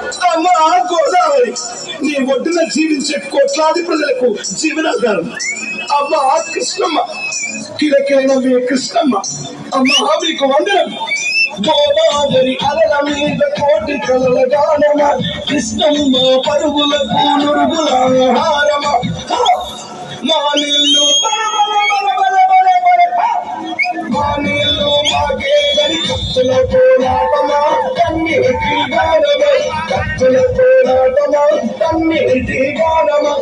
అమ్మ గోదావరి నీ ఒడ్డున జీవించే కోట్లాది ప్రజలకు జీవనాధారం. అమ్మ కృష్ణమ్మ కిరకిరనవే కృష్ణమ్మ. అమ్మ మీకు వందనం. గోదావరి అలల మీద కోటి కలల గానమ, కృష్ణమ్మ పరుగులకు నురుగుల హారమ. మా నీళ్ళు మా నీళ్ళు మాకేదని కత్తుల పోరాటమా, కన్నీటి గానమా, కత్తుల పోరాటమా, కన్నీటి గానమా,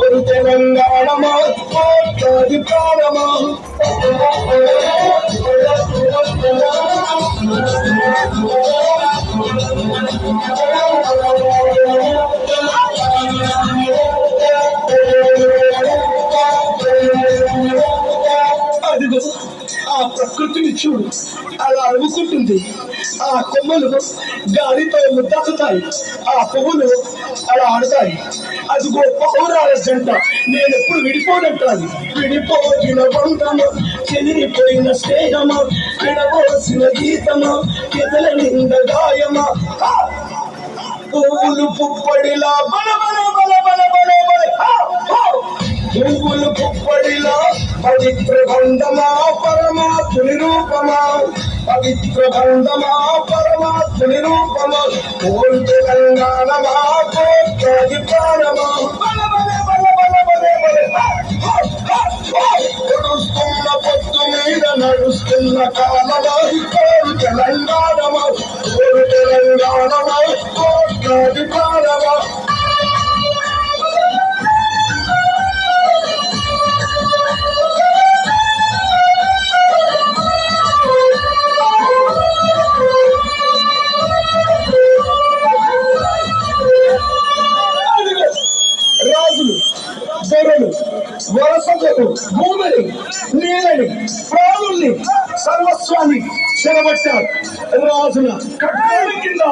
ஒரு తెలంగాణమా, కోట్లాది ప్రాణమా. అదిగో ఆ ప్రకృతిని చూడు, అలా అడుగుకుంటుంది. ఆ కొమ్మలు గాలితో ముద్దాకుతాయి, ఆ పువ్వులు అలా ఆడతాయి. అదిగో పౌరాల జంట నేను ఎప్పుడు విడిపోనంటాది. విడిపోయిన బంధమా, చెదిరిపోయిన స్నేహమా, విడబోసిన గీతమా, ఎదల నింద గాయమా. పువ్వులు పుప్పడిలా బల బల బల బల బల బల, పువ్వులు పుప్పడిలా పవిత్ర బంధమా, పరమాత్ముని రూపమా, పవిత్ర బంధమా, పరమాత్ముని రూపమా, ఓ తెలంగాణమా, కోట్లాది ప్రాణమా. నడుస్తున్న పొత్తు మీద నడుస్తున్న కాలమా, కోరు తెలంగాణమా, కోరు తెలంగాణమా, కోట్లాది ప్రాణమా. రాజులు, దొరలు, వరసలు భూమిని, నీళ్ళని, ప్రాణుల్ని, సర్వస్వాన్ని చెరబట్టారు. రాజుల కట్టాల కింద